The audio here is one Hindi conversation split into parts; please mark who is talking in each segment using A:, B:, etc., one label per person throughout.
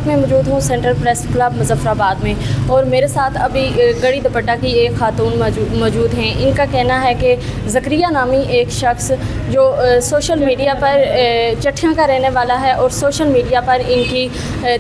A: मैं मौजूद हूँ सेंट्रल प्रेस क्लब मुजफ्फराबाद में और मेरे साथ अभी गड़ी दुपट्टा की एक खातून मौजूद हैं। इनका कहना है कि ज़करिया नामी एक शख्स जो सोशल मीडिया पर चट्टियाँ का रहने वाला है और सोशल मीडिया पर इनकी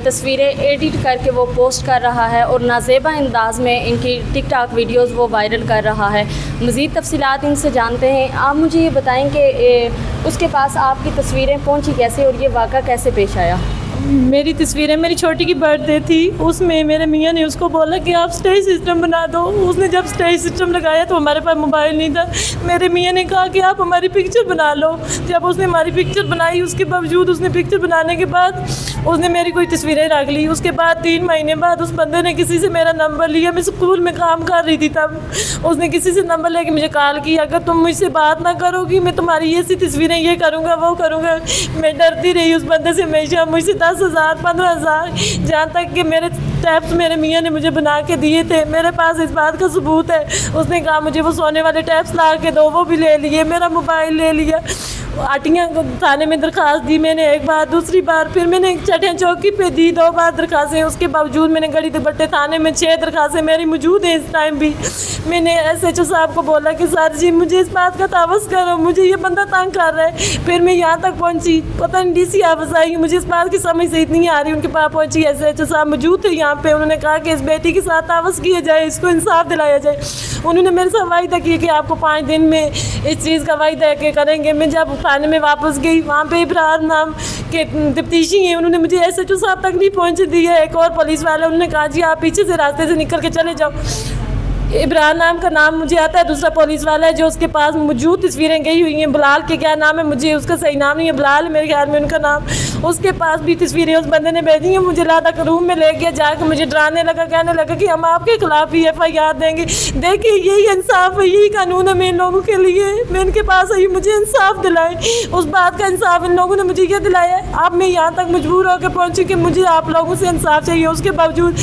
A: तस्वीरें एडिट करके वो पोस्ट कर रहा है और नाजेबा अंदाज में इनकी टिकटॉक वीडियोस वो वायरल कर रहा है। मज़ीद तफसीलात इनसे जानते हैं। आप मुझे ये बताएं कि उसके पास आपकी तस्वीरें पहुँची कैसे और ये वाक़ा कैसे पेश आया?
B: मेरी तस्वीरें मेरी छोटी की बर्थडे थी, उसमें मेरे मियाँ ने उसको बोला कि आप स्टेज सिस्टम बना दो। उसने जब स्टेज सिस्टम लगाया तो हमारे पास मोबाइल नहीं था। मेरे मियाँ ने कहा कि आप हमारी पिक्चर बना लो। जब उसने हमारी पिक्चर बनाई, उसके बावजूद उसने पिक्चर बनाने के बाद उसने मेरी कोई तस्वीरें रख ली। उसके बाद 3 महीने बाद उस बंदे ने किसी से मेरा नंबर लिया। मैं स्कूल में काम कर रही थी तब। उसने किसी से नंबर लेके मुझे कॉल की, अगर तुम मुझसे बात ना करोगी मैं तुम्हारी ऐसी तस्वीरें ये करूँगा वो करूँगा। मैं डरती रही उस बंदे से हमेशा। मुझसे 10,000 15,000 जहाँ तक कि मेरे टैप्स मेरे मियाँ ने मुझे बना के दिए थे। मेरे पास इस बात का सबूत है। उसने कहा मुझे वो सोने वाले टैप्स ला के दो, वो भी ले लिए। मेरा मोबाइल ले लिया। आटियाँ थाने में दरख्वास्त दी मैंने एक बार, दूसरी बार फिर मैंने चटिया चौकी पे दी 2 बार दरख्वास्तें। उसके बावजूद मैंने गड़ी दुपट्टे थाने में 6 दरख्वास्तें मेरी मौजूद हैं इस टाइम भी। मैंने SHO साहब को बोला कि सर जी मुझे इस बात का तावज़ करो, मुझे ये बंदा तंग कर रहा है। फिर मैं यहाँ तक पहुँची, पता नहीं DC ऑफिस आई, मुझे इस बात की समझ से इतनी आ रही। उनके पास पहुँची, SHO साहब मौजूद थे यहाँ पे। उन्होंने कहा कि इस बेटी के साथ तावज़ किया जाए, इसको इंसाफ दिलाया जाए। उन्होंने मेरे साथ वायदा किया कि आपको 5 दिन में इस चीज़ का वायदा के करेंगे। मैं जब थाने में वापस गई, वहाँ पे इब्रार नाम के तफ्तीशी हैं, उन्होंने मुझे SHO साहब तक नहीं पहुँच दी है। एक और पुलिस वाला, उन्होंने कहा जी आप पीछे से रास्ते से निकल के चले जाओ। इब्रार नाम का नाम मुझे आता है, दूसरा पुलिस वाला है जो उसके पास मौजूद तस्वीरें गई हुई हैं। बिलाल के क्या नाम है, मुझे उसका सही नाम नहीं है, बिलाल मेरे ख्याल में उनका नाम। उसके पास भी तस्वीरें उस बंदे ने भेजी हैं। मुझे लादा रूम में ले गया, जाकर मुझे डराने लगा, कहने लगा कि हम आपके खिलाफ ही FIR देंगे। देखिए यही इंसाफ है, यही कानून है मैं इन लोगों के लिए। मैं इनके पास आई, मुझे इंसाफ दिलाएं। उस बात का इंसाफ इन लोगों ने मुझे ये दिलाया है। अब मैं यहाँ तक मजबूर होकर पहुँची कि मुझे आप लोगों से इंसाफ चाहिए। उसके बावजूद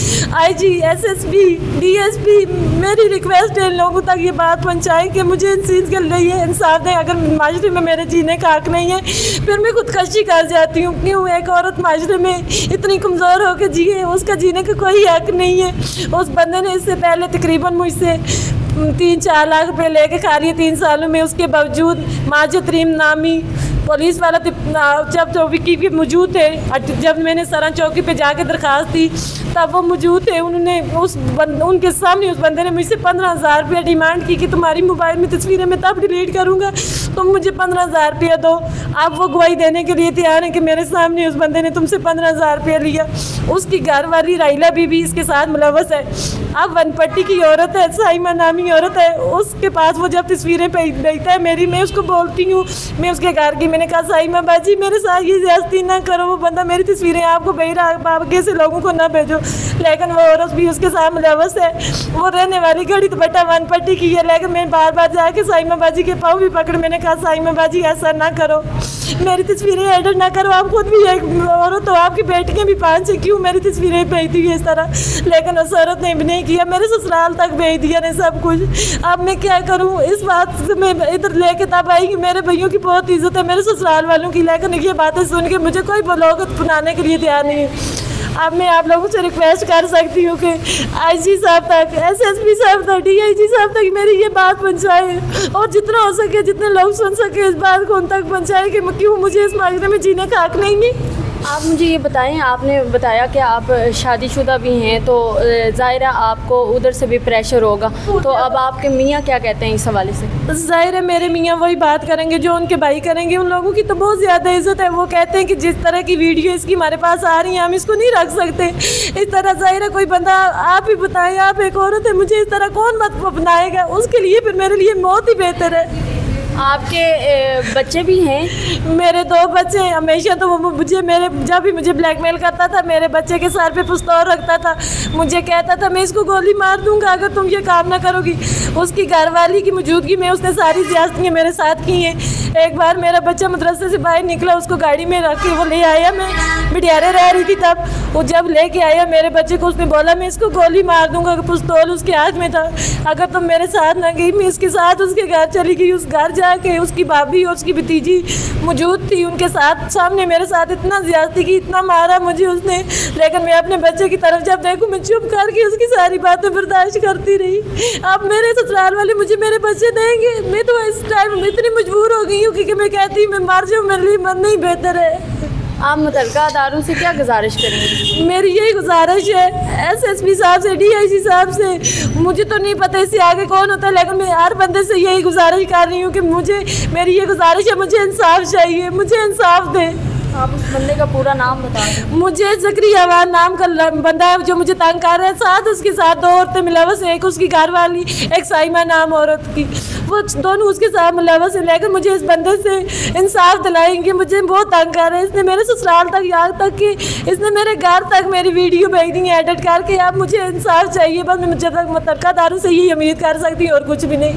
B: IG SSP DSP मेरी रिक्वेस्ट है इन लोगों तक ये बात पहुँचाएं कि मुझे इन चीज़ के लिए इंसाफ दें। अगर माशरे में मेरे जीने का हक नहीं है फिर मैं खुदकशी कर जाती हूँ। क्यों एक औरत माशरे में इतनी कमज़ोर होकर जिए, उसका जीने का कोई हक नहीं है। उस बंदे ने इससे पहले तकरीबन मुझसे 3-4 लाख रुपये लेके खा लिए 3 सालों में। उसके बावजूद माजिद तरीम नामी पुलिस वाला जब विकी भी मौजूद थे, जब मैंने सरा चौकी पे जाके दरख्वास्त दी तब वो मौजूद थे। उन्होंने उनके सामने उस बंदे ने मुझसे 15,000 रुपये डिमांड की कि तुम्हारी मोबाइल में तस्वीरें मैं तब डिलीट करूँगा, तुम मुझे 15,000 रुपया दो। अब वो गवाही देने के लिए तैयार है कि मेरे सामने उस बंदे ने तुमसे 15,000 रुपया लिया। उसकी घर वाली राइला बीबी इसके साथ मुलव्वस है। अब वनपट्टी की औरत है, साइमा नामी औरत है, उसके पास वो जब तस्वीरें भेजता है मेरी, मैं उसको बोलती हूँ, मैं उसके घर की, मैंने कहा साइमा बाजी मेरे साथ ये ज्यादती ना करो, वो बंदा मेरी तस्वीरें आपको भेज रहा है, आगे से लोगों को ना भेजो। लेकिन वो औरत भी उसके साथ मुलव्वस है। वो रहने वाली गड़ी दुपट्टा वनपट्टी की है। लेकिन मैं बार बार जाके साइमा बाजी के पाँव भी पकड़, मैंने कहा साइमा बाजी ऐसा ना करो, मेरी तस्वीरें एडिट ना करो। आप खुद भी एक औरत हो, आपकी बेटियाँ भी 5 है, क्यों मेरी तस्वीरें भेज दी है इस तरह। लेकिन उस औरत ने भी नहीं किया, मेरे ससुराल तक भेज दिया ने सब कुछ। अब मैं क्या करूँ, इस बात से मैं इधर लेके तब आई कि मेरे भैयों की बहुत इज्जत है, मेरे ससुराल वालों की। लेकिन ये बातें सुन के मुझे कोई बलोगत बनाने के लिए तैयार नहीं है। अब मैं आप लोगों से रिक्वेस्ट कर सकती हूँ कि IG साहब तक, SSP साहब तक, DIG साहब तक मेरी ये बात पहुँचाए और जितना हो सके, जितने लोग सुन सके इस बात को उन तक पहुँचाए कि क्यों मुझे इस माशरे में जीने का हक नहीं है।
A: आप मुझे ये बताएं, आपने बताया कि आप शादीशुदा भी हैं तो ज़ाहिर है आपको उधर से भी प्रेशर होगा, तो अब आपके मियाँ क्या कहते हैं इस हवाले से?
B: ज़ाहिर है मेरे मियाँ वही बात करेंगे जो उनके भाई करेंगे। उन लोगों की तो बहुत ज़्यादा इज्जत है। वो कहते हैं कि जिस तरह की वीडियो इसकी हमारे पास आ रही है हम इसको नहीं रख सकते इस तरह। ज़ाहिर है कोई बंदा, आप ही बताएं, आप एक औरत है, मुझे इस तरह कौन मत बनाएगा? उसके लिए फिर मेरे लिए मौत ही बेहतर है।
A: आपके बच्चे भी हैं?
B: मेरे 2 बच्चे हैं। हमेशा तो वो जब भी मुझे ब्लैकमेल करता था, मेरे बच्चे के सर पे पिस्तौल रखता था, मुझे कहता था मैं इसको गोली मार दूंगा अगर तुम ये काम ना करोगी। उसकी घरवाली की मौजूदगी में उसने सारी ज़्यादतियाँ मेरे साथ की हैं। एक बार मेरा बच्चा मदरसे से बाहर निकला, उसको गाड़ी में रख के वो ले आया, मैं बिटियारे रह रही थी तब। वो जब लेके आया मेरे बच्चे को, उसने बोला मैं इसको गोली मार दूंगा। पिस्तौल उसके हाथ में था। अगर तुम मेरे साथ ना गई, मैं इसके साथ उसके घर चली गई। उस घर जाके उसकी भाभी और उसकी भतीजी मौजूद थी, उनके साथ सामने मेरे साथ इतना ज्यादती की, इतना मारा मुझे उसने। लेकिन मैं अपने बच्चे की तरफ जब देखूं मैं चुप करके उसकी सारी बातें बर्दाश्त करती रही। अब मेरे ससुराल वाले मुझे मेरे बच्चे देंगे, मैं तो इस टाइम इतनी मजबूर हो गई हूँ कि मैं कहती मैं मर जाऊँ, मेरे लिए मरना ही बेहतर है।
A: आप मुतल्लिका अदारों से क्या गुजारिश करेंगे?
B: मेरी यही गुजारिश है SSP साहब से, DIC साहब से, मुझे तो नहीं पता इससे आगे कौन होता है, लेकिन मैं हर बंदे से यही गुजारिश कर रही हूँ कि मेरी ये गुजारिश है, मुझे इंसाफ चाहिए, मुझे इंसाफ दें।
A: आप उस बंदे का पूरा नाम बता दें।
B: मुझे ज़करिया अवान नाम का बंदा है जो मुझे तंग कर रहा है। साथ उसके साथ 2 औरतें मुलव्वस, एक उसकी घरवाली, एक साइमा नाम औरत की, वो दोनों उसके साथ मुलव्वस है। लेकिन मुझे इस बंदे से इंसाफ दिलाएंगे, मुझे बहुत तंग कर रहे हैं। इसने मेरे ससुराल तक, यहाँ तक कि इसने मेरे घर तक मेरी वीडियो भेज दी है एडिट करके। अब मुझे इंसाफ चाहिए, बस मैं मुझे तक मुतल्लिका अदारों से यही उम्मीद कर सकती हूँ और कुछ भी नहीं।